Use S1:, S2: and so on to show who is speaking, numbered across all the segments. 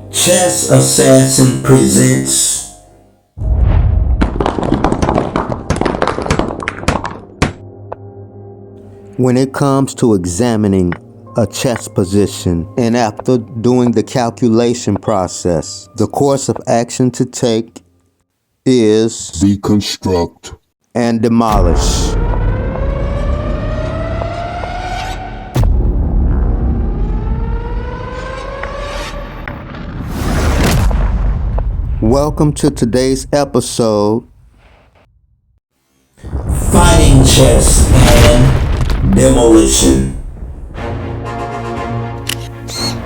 S1: Chess Assassin presents
S2: When it comes to examining a chess position and after doing the calculation process, the course of action to take is
S3: deconstruct
S2: and demolish. Welcome to today's episode,
S1: Fighting Chess and Demolition.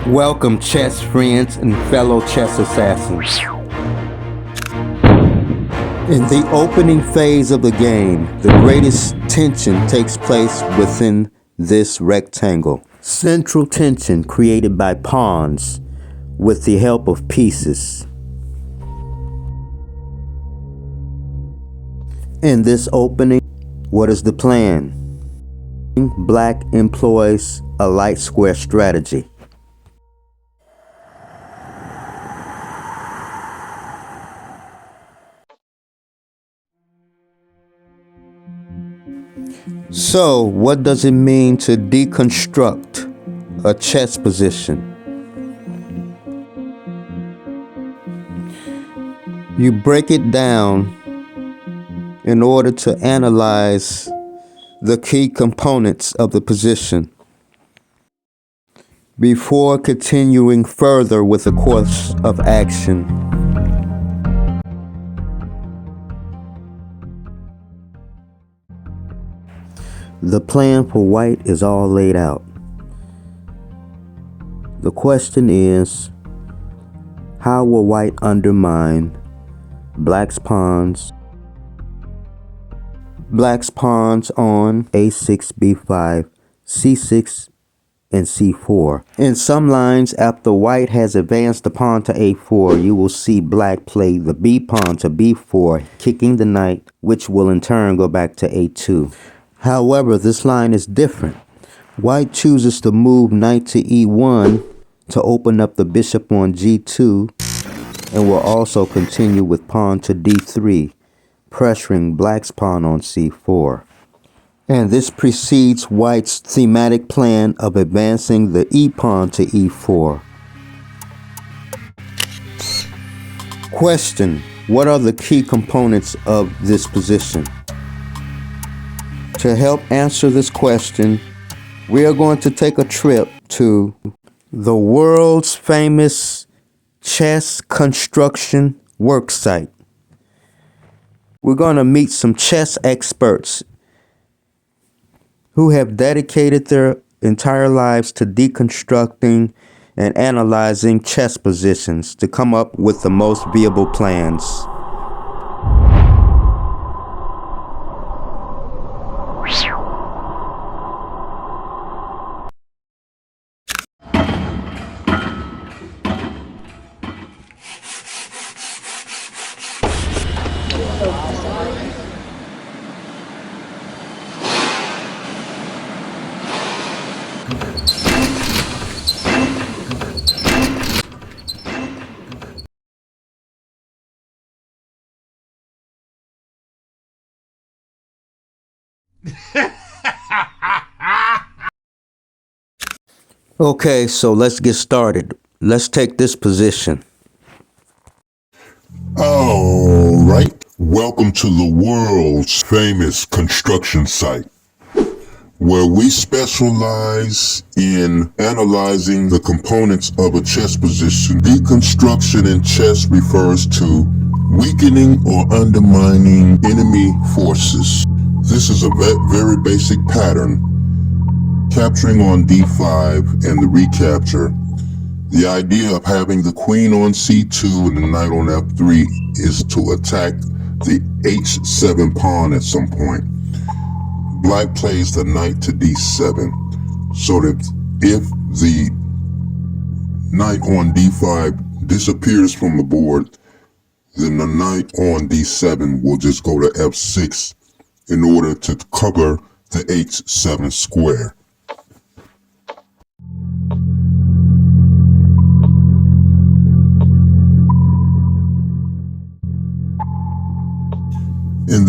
S2: Welcome chess friends and fellow chess assassins. In the opening phase of the game, the greatest tension takes place within this rectangle. Central tension created by pawns with the help of pieces. In this opening, what is the plan? Black employs a light square strategy. So, what does it mean to deconstruct a chess position? You break it down in order to analyze the key components of the position before continuing further with the course of action. The plan for white is all laid out. The question is, how will white undermine black's pawns on a6, b5, c6, and c4. In some lines, after white has advanced the pawn to a4, you will see black play the b pawn to b4, kicking the knight, which will in turn go back to a2. However, this line is different. White chooses to move knight to e1 to open up the bishop on g2, and will also continue with pawn to d3, pressuring black's pawn on c4. And this precedes white's thematic plan of advancing the e-pawn to e4. Question: what are the key components of this position? To help answer this question, we are going to take a trip to the world's famous chess construction worksite. We're going to meet some chess experts who have dedicated their entire lives to deconstructing and analyzing chess positions to come up with the most viable plans. Okay, so let's get started. Let's take this position.
S3: All right. Welcome to the world's famous construction site, where we specialize in analyzing the components of a chess position. Deconstruction in chess refers to weakening or undermining enemy forces. This is a very basic pattern. Capturing on d5 and the recapture. The idea of having the queen on c2 and the knight on f3 is to attack the h7 pawn at some point. Black plays the knight to d7, so that if the knight on d5 disappears from the board, then the knight on d7 will just go to f6 in order to cover the h7 square.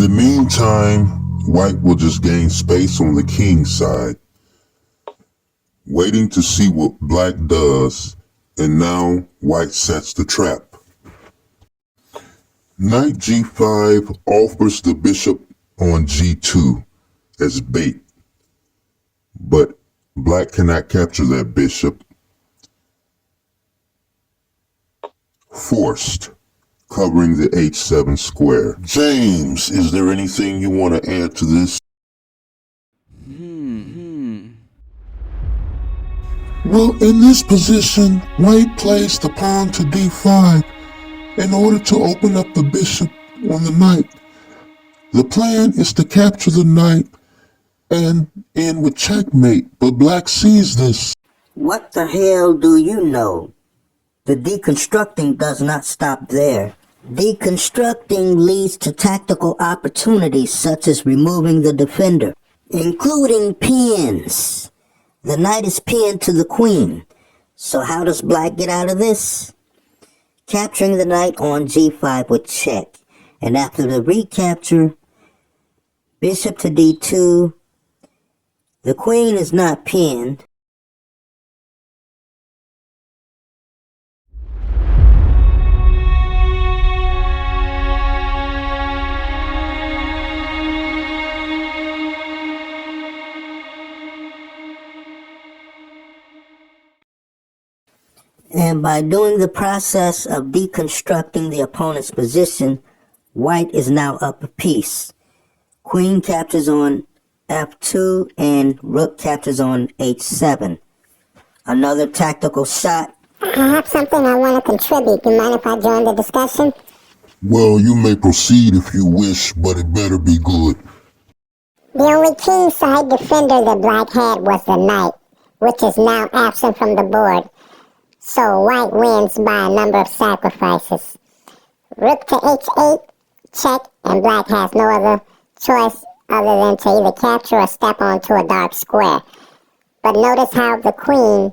S3: the meantime, white will just gain space on the king side, waiting to see what black does, and now white sets the trap. Knight g5 offers the bishop on g2 as bait, but black cannot capture that bishop. Forced, covering the h7 square. James, is there anything you want to add to this? Well, in this position, white plays the pawn to d5 in order to open up the bishop on the knight. The plan is to capture the knight and end with checkmate, but black sees this.
S4: What the hell do you know? The deconstructing does not stop there. Deconstructing leads to tactical opportunities such as removing the defender, including pins. The knight is pinned to the queen. So how does black get out of this? Capturing the knight on g5 with check. And after the recapture, bishop to d2, the queen is not pinned. And by doing the process of deconstructing the opponent's position, white is now up a piece. Queen captures on f2 and rook captures on h7. Another tactical shot.
S5: I have something I want to contribute. Do you mind if I join the discussion?
S3: Well, you may proceed if you wish, but it better be good.
S5: The only kingside defender that black had was the knight, which is now absent from the board. So white wins by a number of sacrifices. Rook to h8, check, and black has no other choice other than to either capture or step onto a dark square. But notice how the queen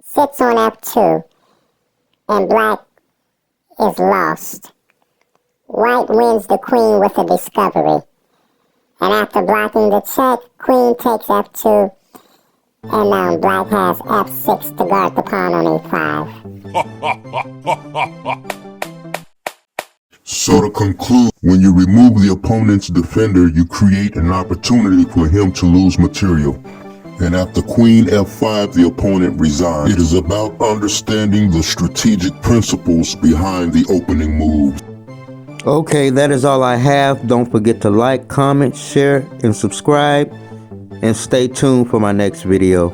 S5: sits on f2, and black is lost. White wins the queen with a discovery. And after blocking the check, queen takes f2, and now black has f6 to guard the pawn on e5.
S3: So to conclude, when you remove the opponent's defender, you create an opportunity for him to lose material. And after queen f5, the opponent resigns. It is about understanding the strategic principles behind the opening moves.
S2: Okay, that is all I have. Don't forget to like, comment, share, and subscribe. And stay tuned for my next video.